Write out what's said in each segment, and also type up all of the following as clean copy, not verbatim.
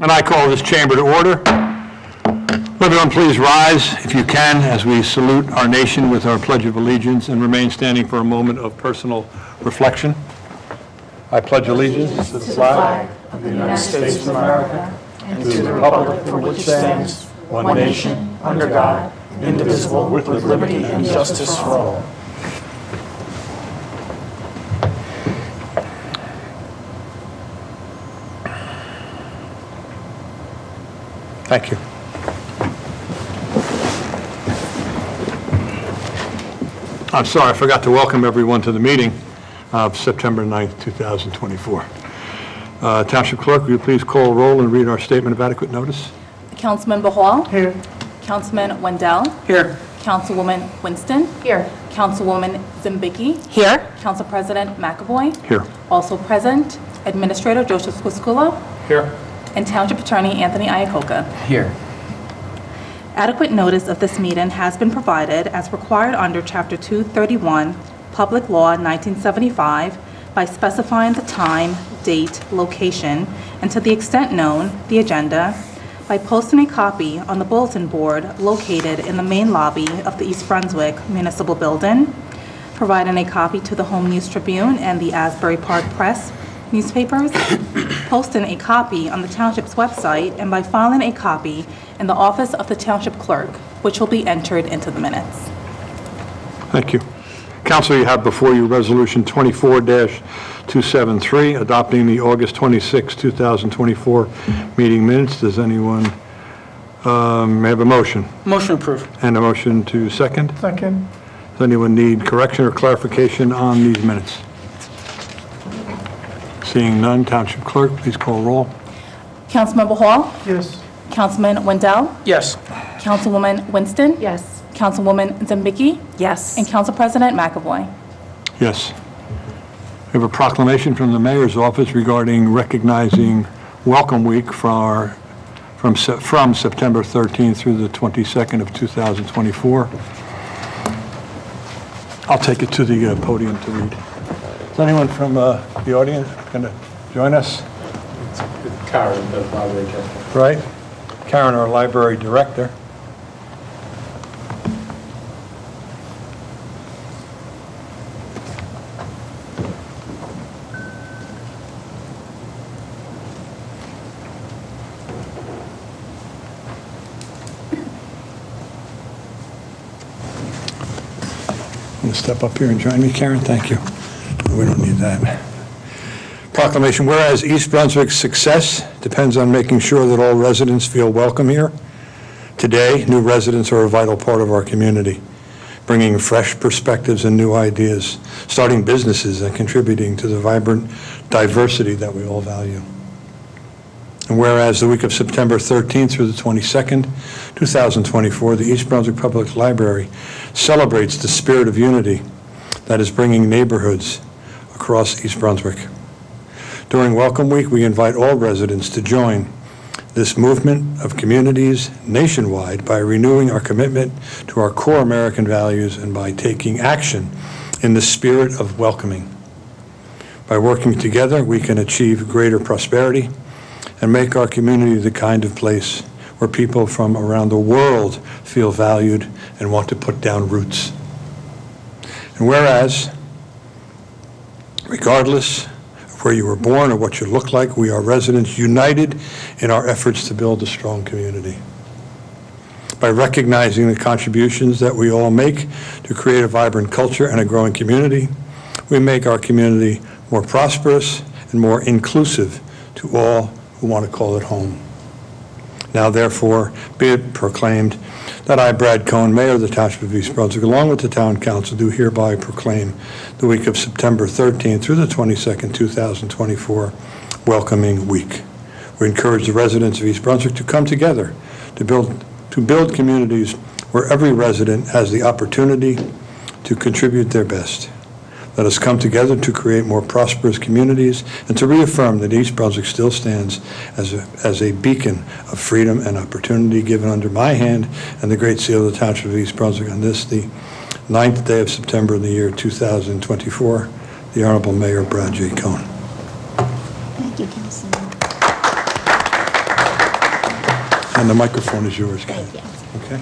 And I call this chamber to order. Everyone please rise, if you can, as we salute our nation with our Pledge of Allegiance and remain standing for a moment of personal reflection. I pledge allegiance to the flag of the United States of America and to the republic for which stands one nation, under God, indivisible, with liberty and justice for all. Thank you. I'm sorry, I forgot to welcome everyone to the meeting of September 9th, 2024. Township Clerk, will you please call roll and read our statement of adequate notice? Councilman Bahal? Here. Councilman Wendell? Here. Councilwoman Winston? Here. Councilwoman Zimbicki? Here. Council President McAvoy? Here. Also present, Administrator Joseph Squisculo? Here. And Township Attorney Anthony Iacoca. Here. Adequate notice of this meeting has been provided as required under Chapter 231, Public Law 1975, by specifying the time, date, location, and to the extent known, the agenda, by posting a copy on the bulletin board located in the main lobby of the East Brunswick Municipal Building, providing a copy to the Home News Tribune and the Asbury Park Press newspapers, posting a copy on the Township's website, and by filing a copy in the office of the Township Clerk, which will be entered into the minutes. Thank you. Council, you have before you Resolution 24-273, adopting the August 26, 2024 meeting minutes. Does anyone have a motion? Motion approved. And a motion to second? Second. Does anyone need correction or clarification on these minutes? Seeing none, Township Clerk, please call roll. Councilman Bahal? Yes. Councilman Wendell? Yes. Councilwoman Winston? Yes. Councilwoman Zimbicki? Yes. And Council President McAvoy. Yes. We have a proclamation from the Mayor's office regarding recognizing Welcome Week from September 13th through the 22nd of 2024. I'll take it to the podium to read. Is anyone from the audience going to join us? Karen, the library director. Right? Karen, our library director. You step up here and join me, Karen? Thank you. We don't need that. Proclamation, whereas East Brunswick's success depends on making sure that all residents feel welcome here. Today, new residents are a vital part of our community, bringing fresh perspectives and new ideas, starting businesses and contributing to the vibrant diversity that we all value. And whereas the week of September 13th through the 22nd, 2024, the East Brunswick Public Library celebrates the spirit of unity that is bringing neighborhoods across East Brunswick. During Welcome Week, we invite all residents to join this movement of communities nationwide by renewing our commitment to our core American values and by taking action in the spirit of welcoming. By working together, we can achieve greater prosperity and make our community the kind of place where people from around the world feel valued and want to put down roots. And whereas, regardless of where you were born or what you look like, we are residents united in our efforts to build a strong community. By recognizing the contributions that we all make to create a vibrant culture and a growing community, we make our community more prosperous and more inclusive to all who want to call it home. Now, therefore, be it proclaimed that I, Brad Cohn, Mayor of the Township of East Brunswick, along with the Town Council, do hereby proclaim the week of September 13th through the 22nd, 2024, Welcoming Week. We encourage the residents of East Brunswick to come together to build communities where every resident has the opportunity to contribute their best. Let us come together to create more prosperous communities and to reaffirm that East Brunswick still stands as a beacon of freedom and opportunity given under my hand and the Great Seal of the Township of East Brunswick on this, the 9th day of September in the year 2024, the Honorable Mayor Brad J. Cohn. Thank you, Councilman. And the microphone is yours, Ken. Thank you. Okay?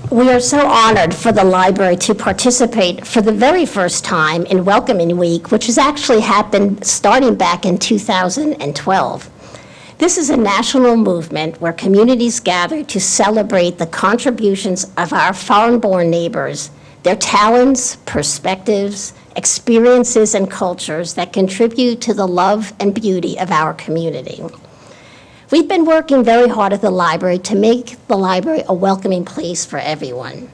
We are so honored for the library to participate for the very first time in Welcoming Week, which has actually happened starting back in 2012. This is a national movement where communities gather to celebrate the contributions of our foreign-born neighbors, their talents, perspectives, experiences, and cultures that contribute to the love and beauty of our community. We've been working very hard at the library to make the library a welcoming place for everyone.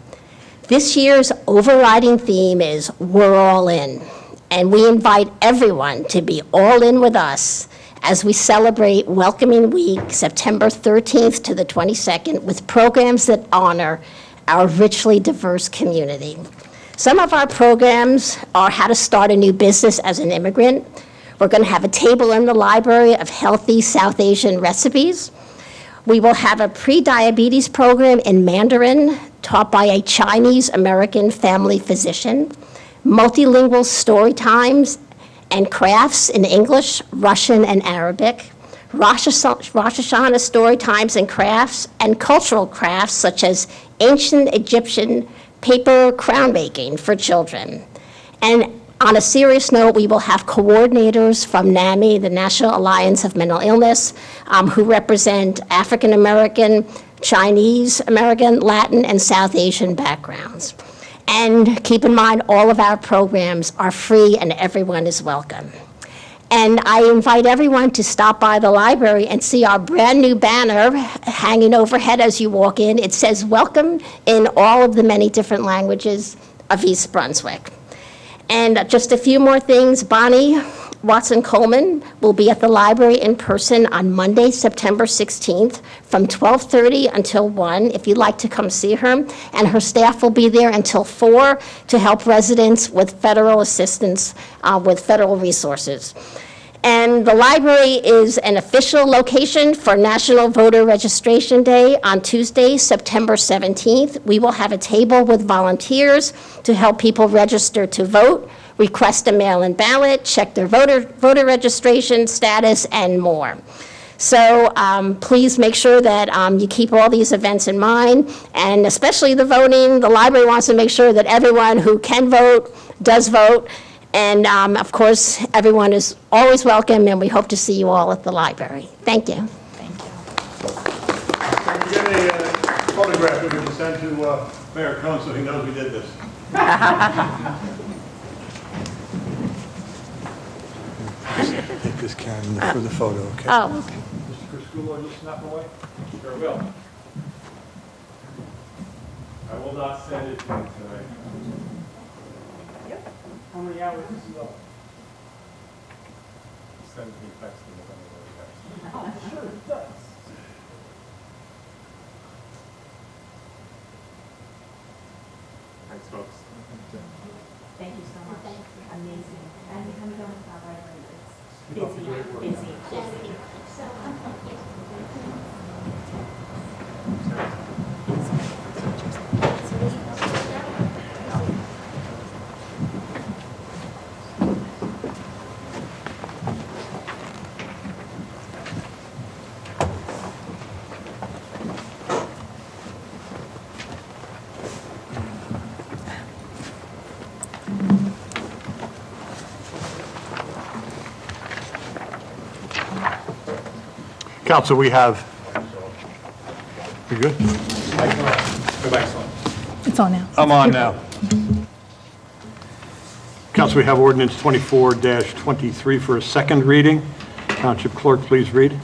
This year's overriding theme is We're All In, and we invite everyone to be all in with us as we celebrate Welcoming Week, September 13th to the 22nd, with programs that honor our richly diverse community. Some of our programs are how to start a new business as an immigrant. We're going to have a table in the library of healthy South Asian recipes. We will have a pre-diabetes program in Mandarin taught by a Chinese-American family physician, multilingual story times and crafts in English, Russian, and Arabic, Rosh Hashanah story times and crafts, and cultural crafts such as ancient Egyptian paper crown making for children. And on a serious note, we will have coordinators from NAMI, the National Alliance of Mental Illness, who represent African American, Chinese American, Latin, and South Asian backgrounds. And keep in mind, all of our programs are free and everyone is welcome. And I invite everyone to stop by the library and see our brand-new banner hanging overhead as you walk in. It says, "Welcome" in all of the many different languages of East Brunswick. And just a few more things. Bonnie Watson-Coleman will be at the library in person on Monday, September 16th, from 12:30 until 1, if you'd like to come see her. And her staff will be there until 4 to help residents with federal assistance with federal resources. And the library is an official location for National Voter Registration Day on Tuesday, September 17th. We will have a table with volunteers to help people register to vote, request a mail-in ballot, check their voter registration status, and more. So please make sure that you keep all these events in mind, and especially the voting. The library wants to make sure that everyone who can vote does vote. And of course, everyone is always welcome, and we hope to see you all at the library. Thank you. Thank you. Can we get a photograph we can send to Mayor Cohn so he knows we did this? Take this, Karen, for the photo, okay? Oh, Mr. Crisculo, just snap away? Sure will. I will not send it to you tonight. How many hours is it up? Send me text and then Oh, sure it does. Thanks, folks. Thank you so much. Amazing. And I'm going to stop right away. It's busy. Council, we have, you good? Excellent. It's on now. I'm on now. Council, we have ordinance 24-23 for a second reading. Township Clerk, please read.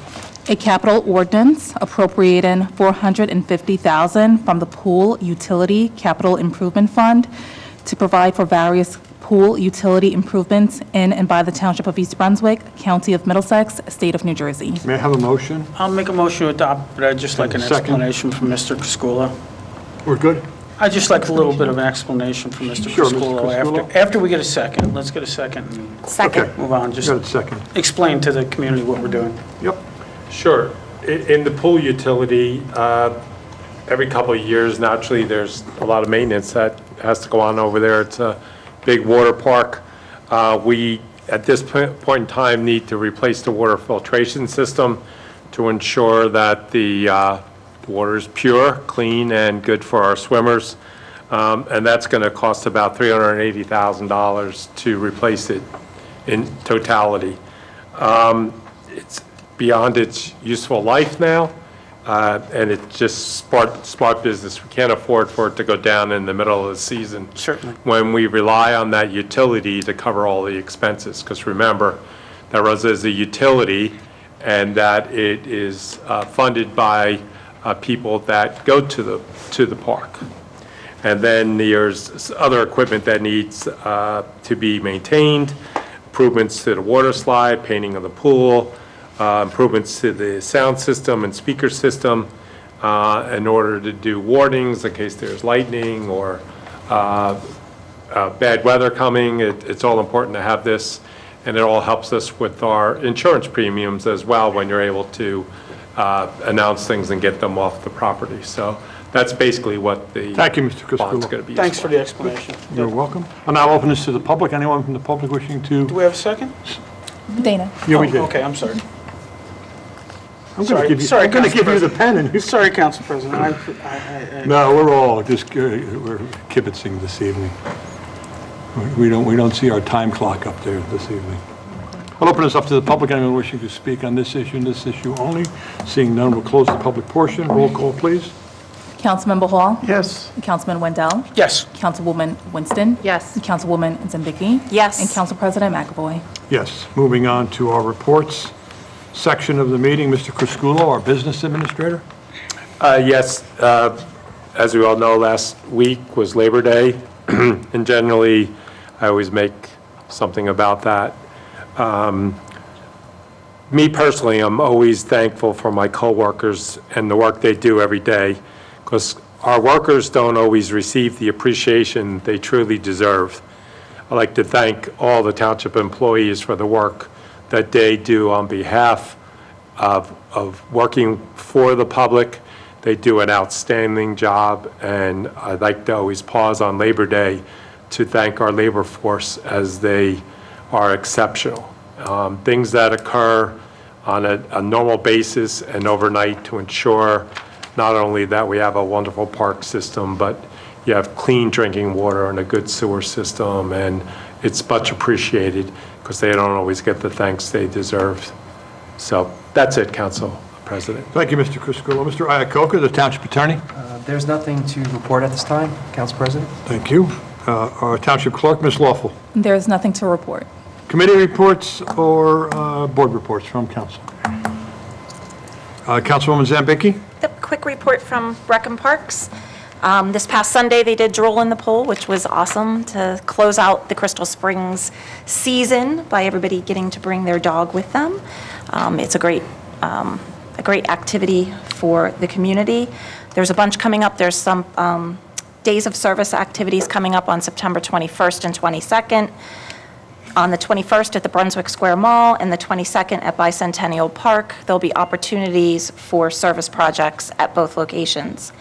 A capital ordinance appropriating $450,000 from the Pool Utility Capital Improvement Fund to provide for various pool utility improvements in and by the Township of East Brunswick, County of Middlesex, State of New Jersey. May I have a motion? I'll make a motion to adopt, but I'd just like an Second. explanation from Mr. Crisculo. We're good? I'd just like a little bit of an explanation from Mr. Sure, Mr. Crisculo Crisculo. after we get a second. Let's get a second and second. Okay. move on. Just Got it, second. explain to the community what we're doing. Yep. Sure. In the pool utility, every couple of years, naturally, there's a lot of maintenance that has to go on over there. It's a big water park. We, at this point in time, need to replace the water filtration system to ensure that the water is pure, clean, and good for our swimmers. And that's going to cost about $380,000 to replace it in totality. It's beyond its useful life now, and it's just smart business. We can't afford for it to go down in the middle of the season. Certainly. When we rely on that utility to cover all the expenses, because remember, that runs as a utility, and that it is funded by people that go to the park. And then there's other equipment that needs to be maintained, improvements to the water slide, painting of the pool, improvements to the sound system and speaker system in order to do warnings in case there's lightning or bad weather coming. It's all important to have this, and it all helps us with our insurance premiums as well when you're able to announce things and get them off the property. So that's basically what the Thank you, Mr. bond's Criscuolo. going to be. Thanks used for the explanation. You're welcome. I'll now open this to the public. Anyone from the public wishing to? Do we have a second? Dana? Yeah, we Oh, did. Okay, I'm sorry. I'm going Sorry, to give you, sorry, I'm going to Council give you the pen and you. Sorry, Council President. I- No, we're all just, we're kibitzing this evening. We don't see our time clock up there this evening. I'll open this up to the public. Anyone wishing to speak on this issue and this issue only? Seeing none, we'll close the public portion. Roll call, please. Councilmember Hall? Yes. Councilman Wendell? Yes. Councilwoman Winston? Yes. Councilwoman Zambicki? Yes. And Council President McAvoy? Yes. Moving on to our reports section of the meeting. Mr. Criscuolo, our business administrator. Yes, as we all know, last week was Labor Day, and generally, I always make something about that. Me personally, I'm always thankful for my coworkers and the work they do every day, because our workers don't always receive the appreciation they truly deserve. I'd like to thank all the township employees for the work that they do on behalf of working for the public. They do an outstanding job, and I'd like to always pause on Labor Day to thank our labor force, as they are exceptional. Things that occur on a normal basis and overnight to ensure not only that we have a wonderful park system, but you have clean drinking water and a good sewer system, and it's much appreciated because they don't always get the thanks they deserve. So that's it, Council President. Thank you, Mr. Criscuolo. Mr. Iacocca, the township attorney. There's nothing to report at this time, Council President. Thank you. Our township clerk, Ms. Lawful. There is nothing to report. Committee reports or board reports from council? Councilwoman Zambicki? Yep, quick report from Rec and Parks. This past Sunday, they did Drool in the Pool, which was awesome to close out the Crystal Springs season by everybody getting to bring their dog with them. It's a great activity for the community. There's a bunch coming up. There's some days of service activities coming up on September 21st and 22nd. On the 21st at the Brunswick Square Mall and the 22nd at Bicentennial Park, there'll be opportunities for service projects at both locations.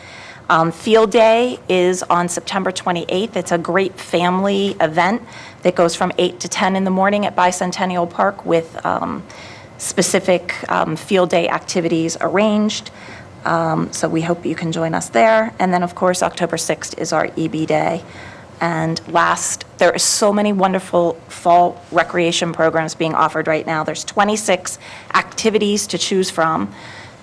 Field Day is on September 28th. It's a great family event that goes from 8 to 10 in the morning at Bicentennial Park with specific field day activities arranged. So we hope you can join us there. And then, of course, October 6th is our EB Day. And last, there are so many wonderful fall recreation programs being offered right now. There's 26 activities to choose from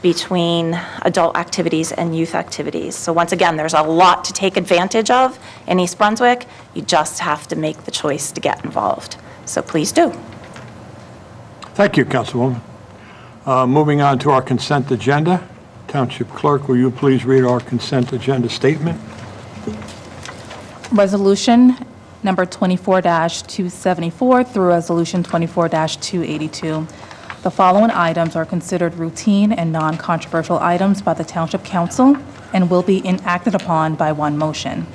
between adult activities and youth activities. So once again, there's a lot to take advantage of in East Brunswick. You just have to make the choice to get involved. So please do. Thank you, Councilwoman. Moving on to our consent agenda. Township Clerk, will you please read our consent agenda statement? Resolution number 24-274 through Resolution 24-282. The following items are considered routine and non-controversial items by the Township Council and will be enacted upon by one motion.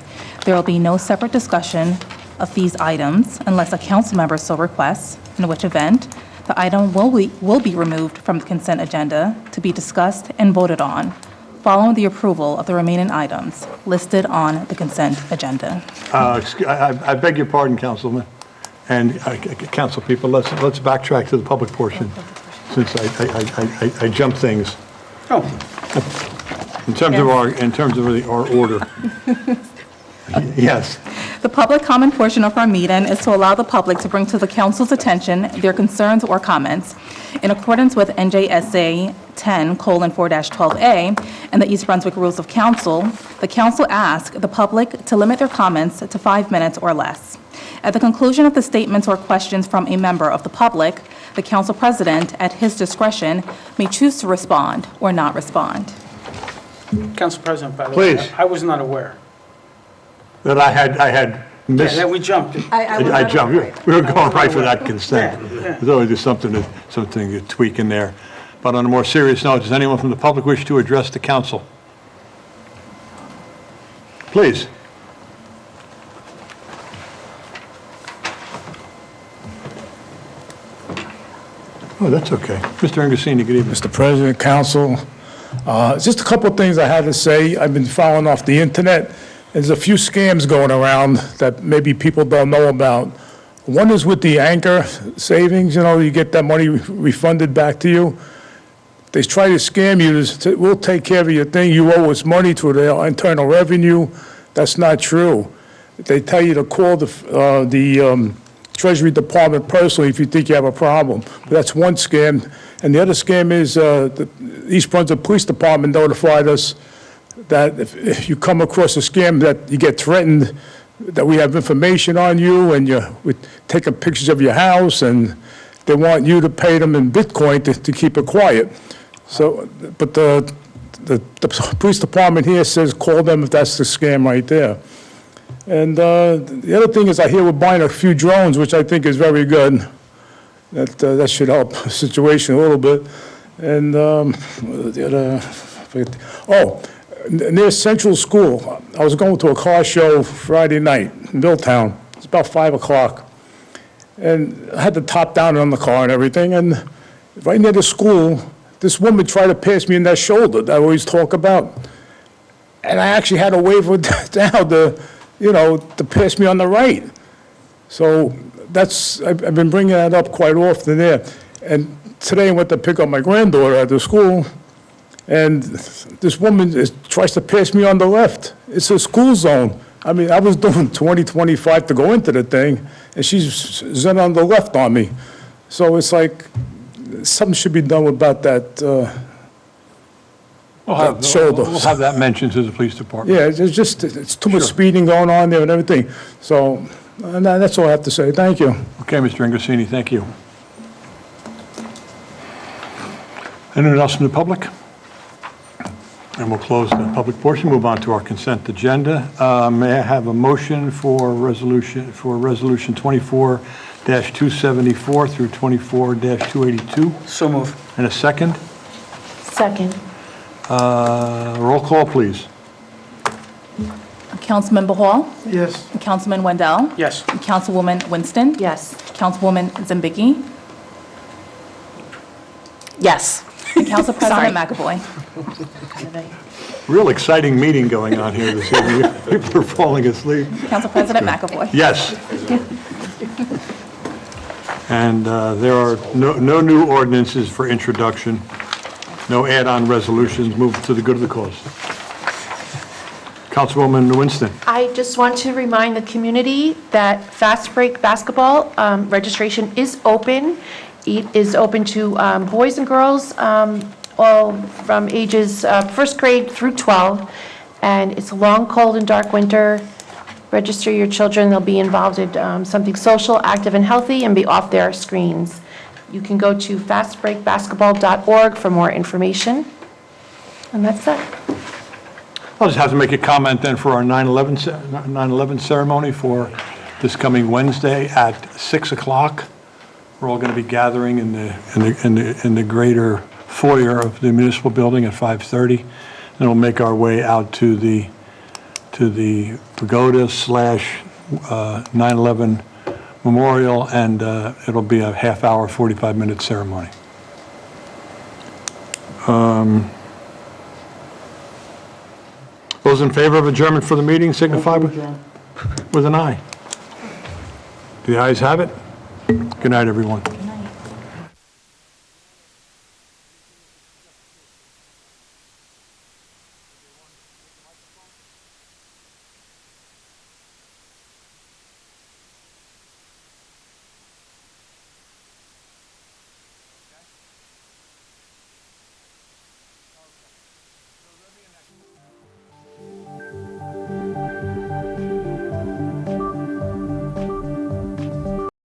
There will be no separate discussion of these items unless a council member so requests, in which event the item will be removed from the consent agenda to be discussed and voted on, following the approval of the remaining items listed on the consent agenda. I beg your pardon, Councilman, and council people, let's backtrack to the public portion. since I jumped things. Oh, In terms of our order. Yes. The public comment portion of our meeting is to allow the public to bring to the council's attention their concerns or comments. In accordance with NJSA 10:4-12A and the East Brunswick Rules of Council, the council asks the public to limit their comments to 5 minutes or less. At the conclusion of the statements or questions from a member of the public, the council president, at his discretion, may choose to respond or not respond. Council President, by the way, Please. I was not aware. That I had Yeah, missed. that we jumped. I jumped. We were going right for that consent. Yeah, yeah. There's always just something to tweak in there. But on a more serious note, does anyone from the public wish to address the council? Please. Oh, that's okay. Mr. Ingrasini, good evening. Mr. President, Council, just a couple of things I had to say. I've been following off the internet. There's a few scams going around that maybe people don't know about. One is with the anchor savings, you get that money refunded back to you. They try to scam you, we'll take care of your thing, you owe us money through the internal revenue. That's not true. They tell you to call the Treasury Department personally if you think you have a problem. But that's one scam. And the other scam is the East Brunswick Police Department notified us that if you come across a scam that you get threatened, that we have information on you and we're taking pictures of your house and they want you to pay them in Bitcoin to keep it quiet. So, but the police department here says call them if that's the scam right there. And the other thing is I hear we're buying a few drones, which I think is very good. That should help the situation a little bit. And near Central School, I was going to a car show Friday night in Milltown. It's about 5 o'clock. And I had the top down on the car and everything. And right near the school, this woman tried to pass me in that shoulder that I always talk about. And I actually had to wave her down to pass me on the right. So I've been bringing that up quite often there. And today I went to pick up my granddaughter at the school, and this woman tries to pass me on the left. It's a school zone. I mean, I was doing 20, 25 to go into the thing, and she's zen on the left on me. So it's like something should be done about that. Shoulder. We'll have that mentioned to the police department. Yeah, it's too much speeding going on there and everything. So that's all I have to say. Thank you. Okay, Mr. Ingrasini, thank you. Anyone else from the public? And we'll close the public portion, move on to our consent agenda. May I have a motion for resolution 24-274 through 24-282? So move. And a second? Second. Roll call, please. Councilmember Hall? Yes. Councilman Wendell? Yes. Councilwoman Winston? Yes. Councilwoman Zembicki? Yes. And Council President McAvoy? Real exciting meeting going on here this evening. People are falling asleep. Council President McAvoy? Yes. And there are no new ordinances for introduction, no add-on resolutions. Move to the good of the cause. Councilwoman Winston. I just want to remind the community that Fast Break Basketball registration is open. It is open to boys and girls, all from ages first grade through 12. And it's a long, cold, and dark winter. Register your children. They'll be involved in something social, active, and healthy, and be off their screens. You can go to fastbreakbasketball.org for more information. And that's it. I'll just have to make a comment then for our 9/11 ceremony for this coming Wednesday at 6 o'clock. We're all going to be gathering in the greater foyer of the municipal building at 5:30. Then we'll make our way out to the pagoda / 9/11 memorial, and it'll be a half-hour, 45-minute ceremony. Those in favor of adjournment for the meeting signify with an aye. The ayes have it. Good night, everyone.